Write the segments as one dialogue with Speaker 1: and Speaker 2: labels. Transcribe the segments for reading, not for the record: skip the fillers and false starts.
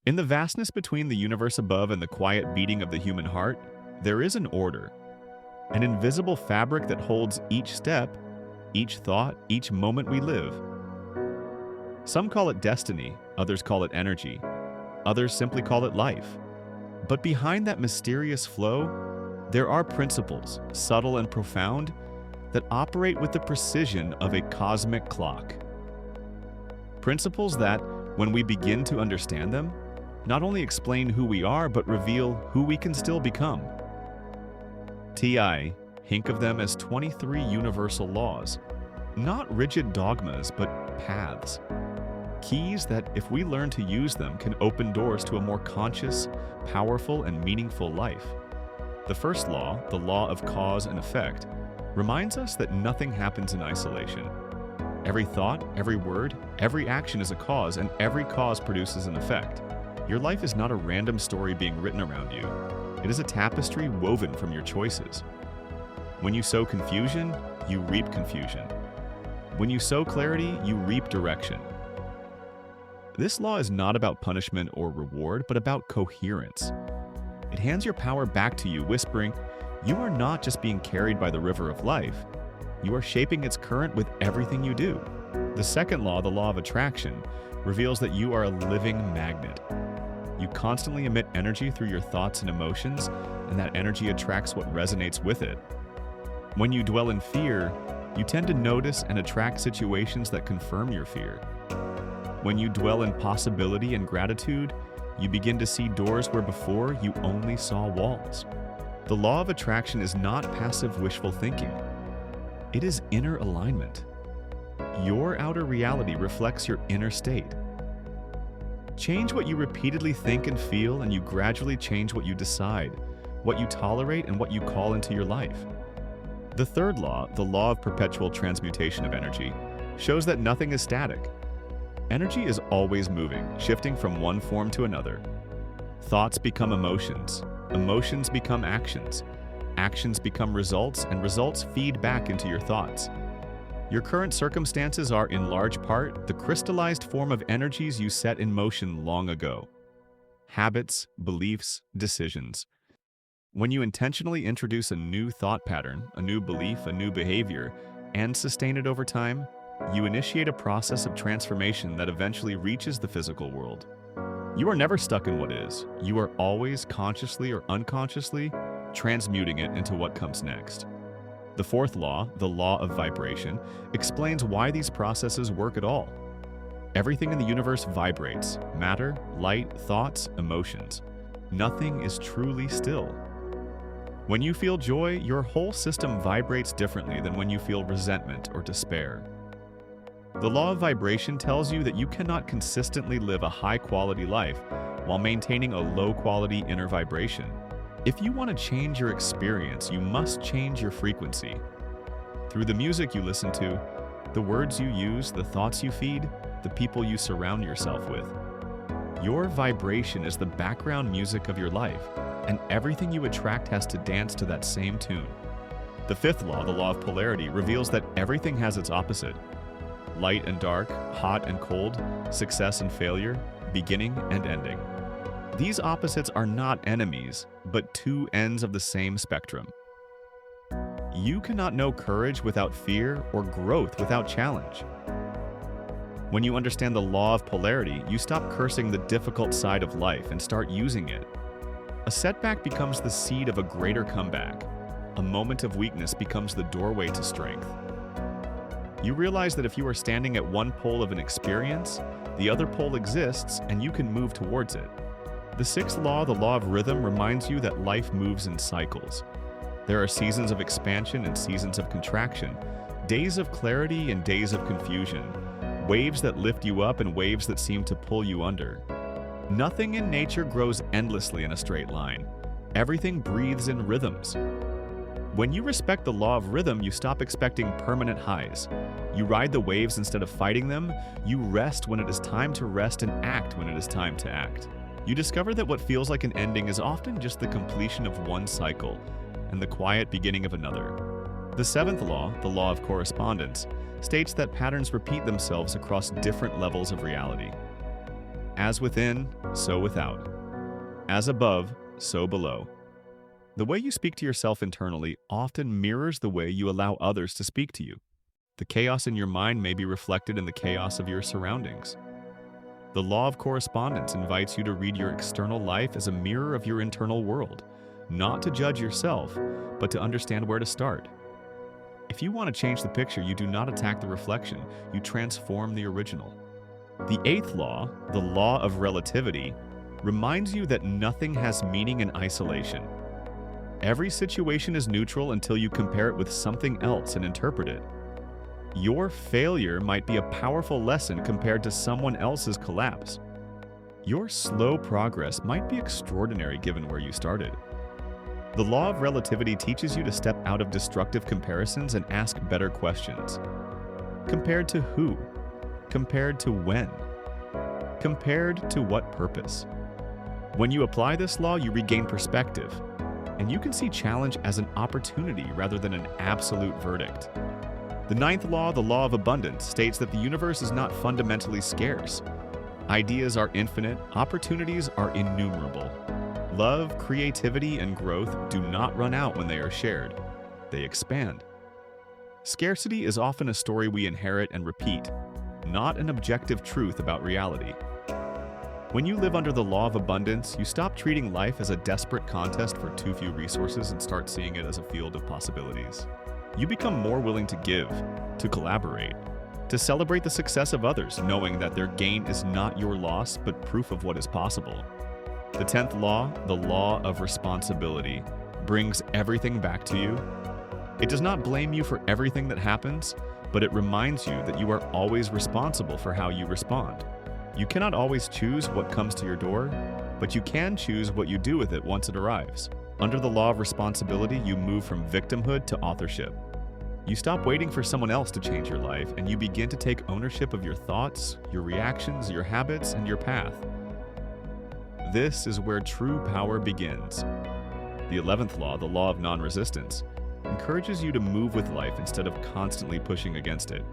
Speaker 1: In the vastness between the universe above and the quiet beating of the human heart, there is an order, an invisible fabric that holds each step, each thought, each moment we live. Some call it destiny, others call it energy, others simply call it life. But behind that mysterious flow, there are principles, subtle and profound, that operate with the precision of a cosmic clock. Principles that, when we begin to understand them, not only explain who we are, but reveal who we can still become. T.I. think of them as 23 universal laws, not rigid dogmas, but paths. Keys that, if we learn to use them, can open doors to a more conscious, powerful, and meaningful life. The first law, the law of cause and effect, reminds us that nothing happens in isolation. Every thought, every word, every action is a cause, and every cause produces an effect. Your life is not a random story being written around you. It is a tapestry woven from your choices. When you sow confusion, you reap confusion. When you sow clarity, you reap direction. This law is not about punishment or reward, but about coherence. It hands your power back to you, whispering, "You are not just being carried by the river of life. You are shaping its current with everything you do." The second law, the law of attraction, reveals that you are a living magnet. You constantly emit energy through your thoughts and emotions, and that energy attracts what resonates with it. When you dwell in fear, you tend to notice and attract situations that confirm your fear. When you dwell in possibility and gratitude, you begin to see doors where before you only saw walls. The law of attraction is not passive wishful thinking. It is inner alignment. Your outer reality reflects your inner state. Change what you repeatedly think and feel, and you gradually change what you decide, what you tolerate, and what you call into your life. The third law, the law of perpetual transmutation of energy, shows that nothing is static. Energy is always moving, shifting from one form to another. Thoughts become emotions, emotions become actions, actions become results, and results feed back into your thoughts. Your current circumstances are, in large part, the crystallized form of energies you set in motion long ago. Habits, beliefs, decisions. When you intentionally introduce a new thought pattern, a new belief, a new behavior, and sustain it over time, you initiate a process of transformation that eventually reaches the physical world. You are never stuck in what is. You are always, consciously or unconsciously, transmuting it into what comes next. The fourth law, the law of vibration, explains why these processes work at all. Everything in the universe vibrates: matter, light, thoughts, emotions. Nothing is truly still. When you feel joy, your whole system vibrates differently than when you feel resentment or despair. The law of vibration tells you that you cannot consistently live a high-quality life while maintaining a low-quality inner vibration. If you want to change your experience, you must change your frequency. Through the music you listen to, the words you use, the thoughts you feed, the people you surround yourself with. Your vibration is the background music of your life, and everything you attract has to dance to that same tune. The fifth law, the law of polarity, reveals that everything has its opposite. Light and dark, hot and cold, success and failure, beginning and ending. These opposites are not enemies, but two ends of the same spectrum. You cannot know courage without fear or growth without challenge. When you understand the law of polarity, you stop cursing the difficult side of life and start using it. A setback becomes the seed of a greater comeback. A moment of weakness becomes the doorway to strength. You realize that if you are standing at one pole of an experience, the other pole exists and you can move towards it. The sixth law, the law of rhythm, reminds you that life moves in cycles. There are seasons of expansion and seasons of contraction, days of clarity and days of confusion, waves that lift you up and waves that seem to pull you under. Nothing in nature grows endlessly in a straight line. Everything breathes in rhythms. When you respect the law of rhythm, you stop expecting permanent highs. You ride the waves instead of fighting them. You rest when it is time to rest and act when it is time to act. You discover that what feels like an ending is often just the completion of one cycle and the quiet beginning of another. The seventh law, the law of correspondence, states that patterns repeat themselves across different levels of reality. As within, so without. As above, so below. The way you speak to yourself internally often mirrors the way you allow others to speak to you. The chaos in your mind may be reflected in the chaos of your surroundings. The law of correspondence invites you to read your external life as a mirror of your internal world, not to judge yourself, but to understand where to start. If you want to change the picture, you do not attack the reflection, you transform the original. The eighth law, the law of relativity, reminds you that nothing has meaning in isolation. Every situation is neutral until you compare it with something else and interpret it. Your failure might be a powerful lesson compared to someone else's collapse. Your slow progress might be extraordinary given where you started. The law of relativity teaches you to step out of destructive comparisons and ask better questions. Compared to who? Compared to when? Compared to what purpose? When you apply this law, you regain perspective, and you can see challenge as an opportunity rather than an absolute verdict. The ninth law, the law of abundance, states that the universe is not fundamentally scarce. Ideas are infinite, opportunities are innumerable. Love, creativity, and growth do not run out when they are shared. They expand. Scarcity is often a story we inherit and repeat, not an objective truth about reality. When you live under the law of abundance, you stop treating life as a desperate contest for too few resources and start seeing it as a field of possibilities. You become more willing to give, to collaborate, to celebrate the success of others, knowing that their gain is not your loss, but proof of what is possible. The 10th law, the law of responsibility, brings everything back to you. It does not blame you for everything that happens, but it reminds you that you are always responsible for how you respond. You cannot always choose what comes to your door, but you can choose what you do with it once it arrives. Under the law of responsibility, you move from victimhood to authorship. You stop waiting for someone else to change your life, and you begin to take ownership of your thoughts, your reactions, your habits, and your path. This is where true power begins. The 11th law, the law of non-resistance, encourages you to move with life instead of constantly pushing against it.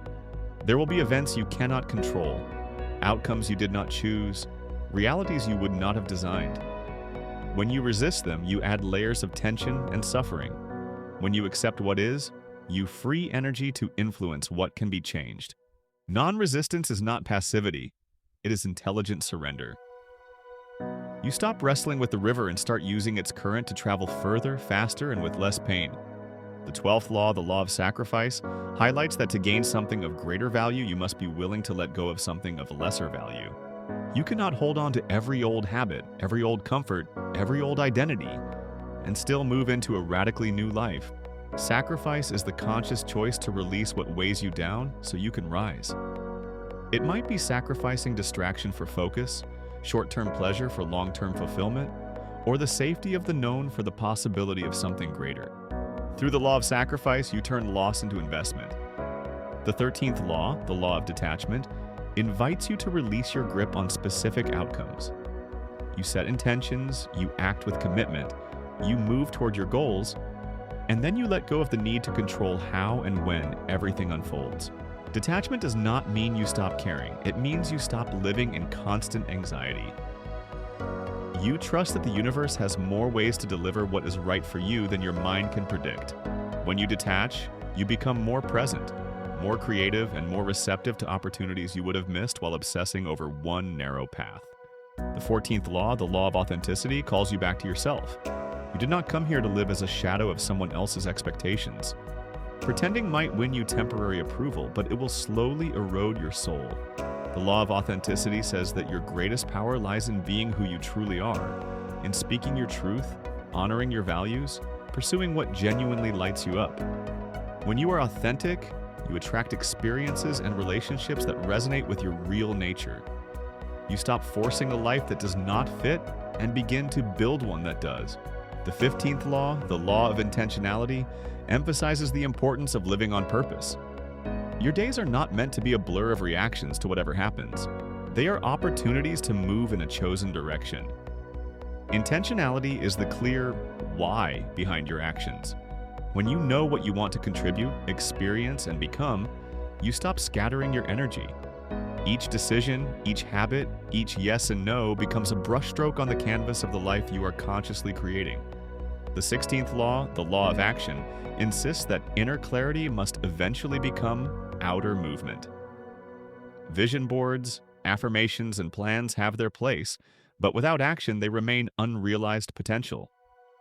Speaker 1: There will be events you cannot control, outcomes you did not choose, realities you would not have designed. When you resist them, you add layers of tension and suffering. When you accept what is, you free energy to influence what can be changed. Non-resistance is not passivity, it is intelligent surrender. You stop wrestling with the river and start using its current to travel further, faster, and with less pain. The 12th law, the law of sacrifice, highlights that to gain something of greater value, you must be willing to let go of something of lesser value. You cannot hold on to every old habit, every old comfort, every old identity, and still move into a radically new life. Sacrifice is the conscious choice to release what weighs you down so you can rise. It might be sacrificing distraction for focus, short-term pleasure for long-term fulfillment, or the safety of the known for the possibility of something greater. Through the law of sacrifice, you turn loss into investment. The 13th law, the law of detachment, invites you to release your grip on specific outcomes. You set intentions, you act with commitment, you move toward your goals, and then you let go of the need to control how and when everything unfolds. Detachment does not mean you stop caring. It means you stop living in constant anxiety. You trust that the universe has more ways to deliver what is right for you than your mind can predict. When you detach, you become more present, more creative, and more receptive to opportunities you would have missed while obsessing over one narrow path. The 14th law, the law of authenticity, calls you back to yourself. You did not come here to live as a shadow of someone else's expectations. Pretending might win you temporary approval, but it will slowly erode your soul. The law of authenticity says that your greatest power lies in being who you truly are, in speaking your truth, honoring your values, pursuing what genuinely lights you up. When you are authentic, you attract experiences and relationships that resonate with your real nature. You stop forcing a life that does not fit and begin to build one that does. The 15th law, the law of intentionality, emphasizes the importance of living on purpose. Your days are not meant to be a blur of reactions to whatever happens. They are opportunities to move in a chosen direction. Intentionality is the clear why behind your actions. When you know what you want to contribute, experience, and become, you stop scattering your energy. Each decision, each habit, each yes and no becomes a brushstroke on the canvas of the life you are consciously creating. The 16th law, the law of action, insists that inner clarity must eventually become outer movement. Vision boards, affirmations, and plans have their place, but without action, they remain unrealized potential.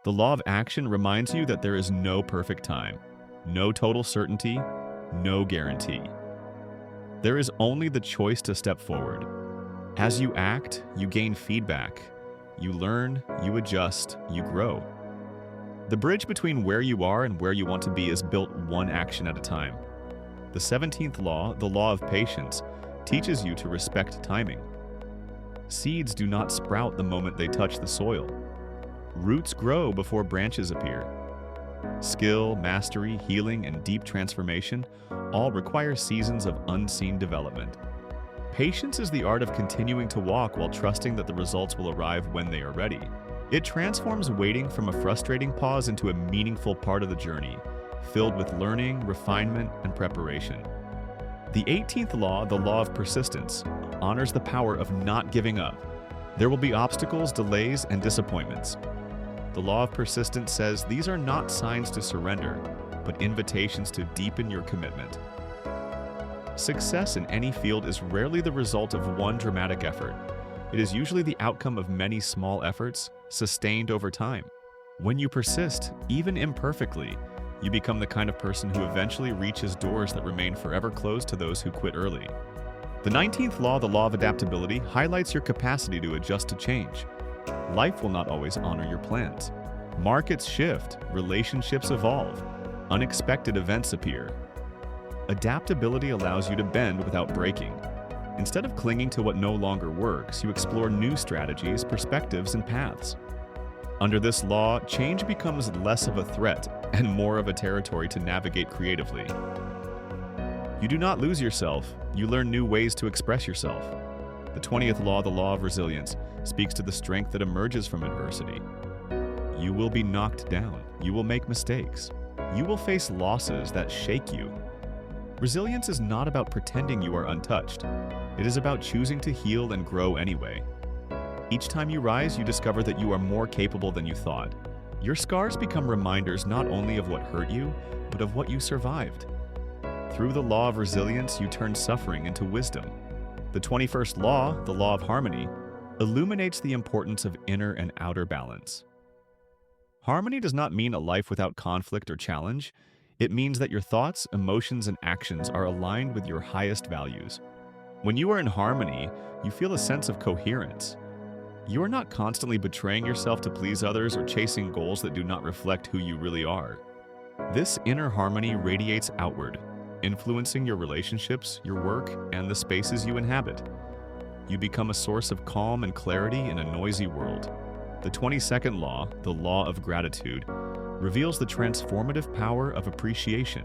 Speaker 1: The law of action reminds you that there is no perfect time, no total certainty, no guarantee. There is only the choice to step forward. As you act, you gain feedback. You learn, you adjust, you grow. The bridge between where you are and where you want to be is built one action at a time. The 17th law, the law of patience, teaches you to respect timing. Seeds do not sprout the moment they touch the soil. Roots grow before branches appear. Skill, mastery, healing, and deep transformation all require seasons of unseen development. Patience is the art of continuing to walk while trusting that the results will arrive when they are ready. It transforms waiting from a frustrating pause into a meaningful part of the journey, filled with learning, refinement, and preparation. The 18th law, the law of persistence, honors the power of not giving up. There will be obstacles, delays, and disappointments. The law of persistence says these are not signs to surrender, but invitations to deepen your commitment. Success in any field is rarely the result of one dramatic effort. It is usually the outcome of many small efforts, sustained over time. When you persist, even imperfectly, you become the kind of person who eventually reaches doors that remain forever closed to those who quit early. The 19th law, the law of adaptability, highlights your capacity to adjust to change. Life will not always honor your plans. Markets shift, relationships evolve, unexpected events appear. Adaptability allows you to bend without breaking. Instead of clinging to what no longer works, you explore new strategies, perspectives, and paths. Under this law, change becomes less of a threat and more of a territory to navigate creatively. You do not lose yourself, you learn new ways to express yourself. The 20th law, the law of resilience, speaks to the strength that emerges from adversity. You will be knocked down. You will make mistakes. You will face losses that shake you. Resilience is not about pretending you are untouched. It is about choosing to heal and grow anyway. Each time you rise, you discover that you are more capable than you thought. Your scars become reminders not only of what hurt you, but of what you survived. Through the law of resilience, you turn suffering into wisdom. The 21st law, the law of harmony, illuminates the importance of inner and outer balance. Harmony does not mean a life without conflict or challenge. It means that your thoughts, emotions, and actions are aligned with your highest values. When you are in harmony, you feel a sense of coherence. You are not constantly betraying yourself to please others or chasing goals that do not reflect who you really are. This inner harmony radiates outward, influencing your relationships, your work, and the spaces you inhabit. You become a source of calm and clarity in a noisy world. The 22nd law, the law of gratitude, reveals the transformative power of appreciation.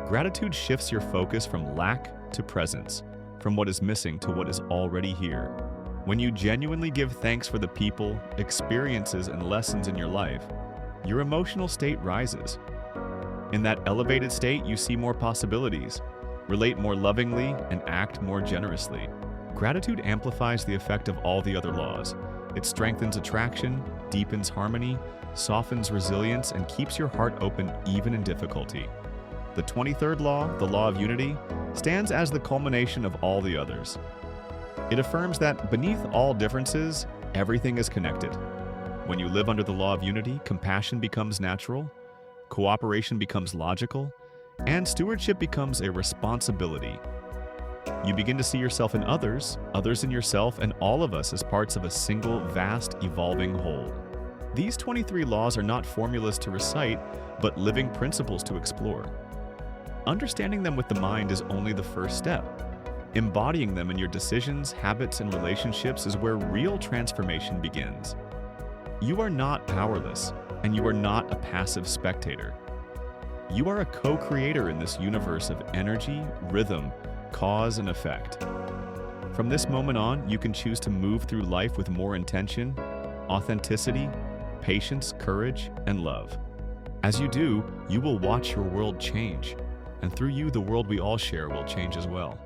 Speaker 1: Gratitude shifts your focus from lack to presence, from what is missing to what is already here. When you genuinely give thanks for the people, experiences, and lessons in your life, your emotional state rises. In that elevated state, you see more possibilities, relate more lovingly, and act more generously. Gratitude amplifies the effect of all the other laws. It strengthens attraction, deepens harmony, softens resilience, and keeps your heart open even in difficulty. The 23rd law, the law of unity, stands as the culmination of all the others. It affirms that beneath all differences, everything is connected. When you live under the law of unity, compassion becomes natural, cooperation becomes logical, and stewardship becomes a responsibility. You begin to see yourself in others, others in yourself, and all of us as parts of a single, vast, evolving whole. These 23 laws are not formulas to recite, but living principles to explore. Understanding them with the mind is only the first step. Embodying them in your decisions, habits, and relationships is where real transformation begins. You are not powerless, and you are not a passive spectator. You are a co-creator in this universe of energy, rhythm, cause, and effect. From this moment on, you can choose to move through life with more intention, authenticity, patience, courage, and love. As you do, you will watch your world change, and through you, the world we all share will change as well.